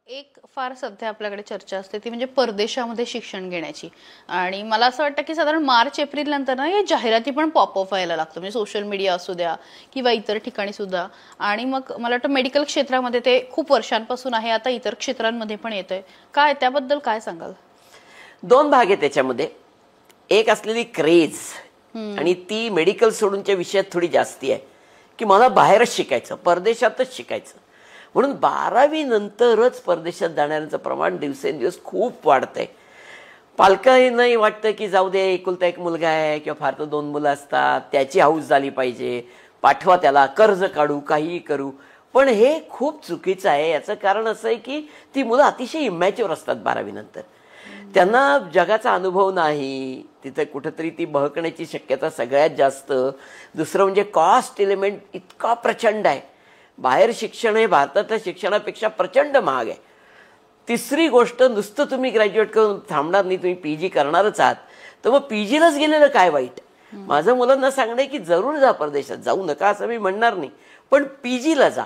एक फार सध्या आपल्याकडे चर्चा असते ती म्हणजे परदेशामध्ये शिक्षण घेण्याची. आणि मला असं वाटतं की साधारण मार्च एप्रिल नंतर ना या जाहिराती पण पॉपअप व्हायला लागतं, म्हणजे सोशल मीडिया असू द्या किंवा इतर ठिकाणी सुद्धा. आणि मग मला वाटतं मेडिकल क्षेत्रामध्ये ते खूप वर्षांपासून आहे, आता इतर क्षेत्रांमध्ये पण येतंय. काय त्याबद्दल काय सांगाल? दोन भाग आहे त्याच्यामध्ये. एक असलेली क्रेज आणि ती मेडिकल सोडूनच्या विषयात थोडी जास्ती आहे की मला बाहेरच शिकायचं, परदेशातच शिकायचं. म्हणून 12वी नंतरच परदेशात जाणाऱ्यांचं प्रमाण दिवसेंदिवस खूप वाढतंय. पालकांनाही वाटतं की जाऊ दे, एकुलता एक मुलगा आहे किंवा फार तर 2 मुलं असतात, त्याची हौस झाली पाहिजे, पाठवा त्याला, कर्ज काढू, काहीही करू. पण हे खूप चुकीचं आहे. याचं कारण असं आहे की ती मुलं अतिशय इमॅच्युअर असतात 12वी नंतर. त्यांना जगाचा अनुभव नाही, तिथे कुठेतरी ती बहकण्याची शक्यता सगळ्यात जास्त. दुसरं म्हणजे कॉस्ट एलिमेंट इतका प्रचंड आहे. बाहेर शिक्षण हे भारतातल्या शिक्षणापेक्षा प्रचंड महाग आहे. तिसरी गोष्ट, नुसतं तुम्ही ग्रॅज्युएट करून थांबणार नाही, तुम्ही PG करणारच आहात, तर मग PGलाच गेलेलं काय वाईट? माझं मुलांना सांगणं आहे की जरूर जा, परदेशात जाऊ नका असं मी म्हणणार नाही, पण PGला जा.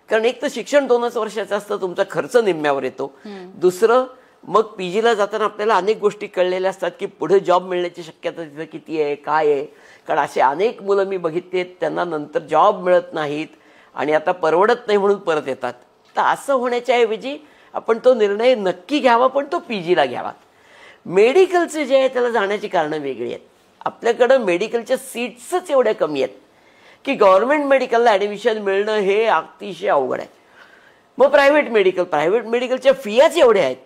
कारण एक तर शिक्षण 2च वर्षाचं असतं, तुमचा खर्च निम्म्यावर येतो. दुसरं, मग PGला जाताना आपल्याला अनेक गोष्टी कळलेल्या असतात की पुढे जॉब मिळण्याची शक्यता तिथं किती आहे, काय आहे. कारण असे अनेक मुलं मी बघितले, त्यांना नंतर जॉब मिळत नाहीत आणि आता परवडत नाही म्हणून परत येतात. तर असं होण्याच्या ऐवजी आपण तो निर्णय नक्की घ्यावा, पण तो PGला घ्यावा. मेडिकलचे जे आहे त्याला जाण्याची कारणं वेगळी आहेत. आपल्याकडं मेडिकलच्या सीट्सच एवढ्या कमी आहेत की गव्हर्नमेंट मेडिकलला ॲडमिशन मिळणं हे अतिशय अवघड आहे. मग प्रायव्हेट मेडिकलच्या फीयाच एवढ्या आहेत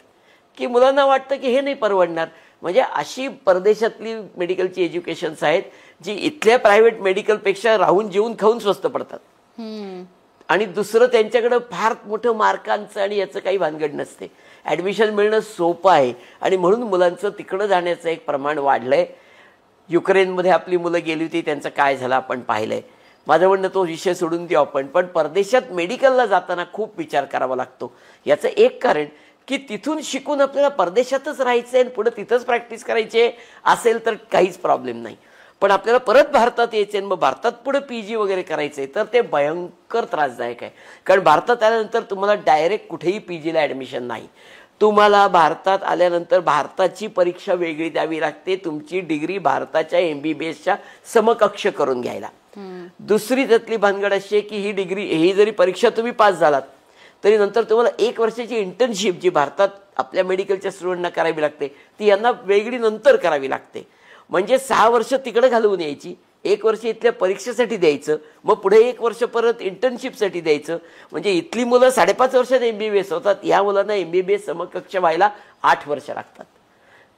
की मुलांना वाटतं की हे नाही परवडणार. म्हणजे अशी परदेशातली मेडिकलची एज्युकेशन्स आहेत जी इथल्या प्रायव्हेट मेडिकलपेक्षा राहून जेवून खाऊन स्वस्त पडतात. आणि दुसरं, त्यांच्याकडं फार मोठं मार्कांचं आणि याचं काही भानगड नसते. ॲडमिशन मिळणं सोपं आहे आणि म्हणून मुलांचं तिकडं जाण्याचं एक प्रमाण वाढलंय. युक्रेनमध्ये आपली मुलं गेली होती, त्यांचं काय झालं आपण पाहिलंय. माझं म्हणणं, तो विषय सोडून देऊ आपण, पण परदेशात मेडिकलला जाताना खूप विचार करावा लागतो. याचं एक कारण की तिथून शिकून आपल्याला परदेशातच राहायचं आहे आणि पुढे तिथंच प्रॅक्टिस करायची असेल तर काहीच प्रॉब्लेम नाही. पण आपल्याला परत भारतात यायचं आहे, मग भारतात पुढे PG वगैरे करायचं आहे, तर ते भयंकर त्रासदायक आहे. कारण भारतात आल्यानंतर तुम्हाला डायरेक्ट कुठेही PGला ॲडमिशन नाही. तुम्हाला भारतात आल्यानंतर भारताची परीक्षा वेगळी द्यावी लागते, तुमची डिग्री भारताच्या MBBSच्या समकक्ष करून घ्यायला. दुसरी त्यातली भानगड अशी आहे की ही डिग्री, ही जरी परीक्षा तुम्ही पास झालात तरी नंतर तुम्हाला 1 वर्षाची इंटर्नशिप जी भारतात आपल्या मेडिकलच्या स्टुडंटना करावी लागते, ती यांना वेगळी नंतर करावी लागते. म्हणजे 6 वर्ष तिकडे घालवून यायची, 1 वर्ष इथल्या परीक्षेसाठी द्यायचं, मग पुढे 1 वर्ष परत इंटर्नशिपसाठी द्यायचं. म्हणजे इथली मुलं 5.5 वर्षात MBBS होतात, या मुलांना MBBS समकक्ष व्हायला 8 वर्ष लागतात.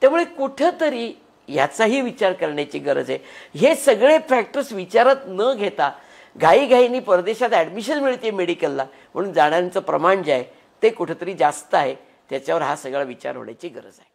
त्यामुळे कुठंतरी याचाही विचार करण्याची गरज आहे. हे सगळे फॅक्टर्स विचारात न घेता घाईघाईनी परदेशात ॲडमिशन मिळते मेडिकलला म्हणून जाणाऱ्यांचं प्रमाण जे आहे ते कुठंतरी जास्त आहे. त्याच्यावर हा सगळा विचार होण्याची गरज आहे.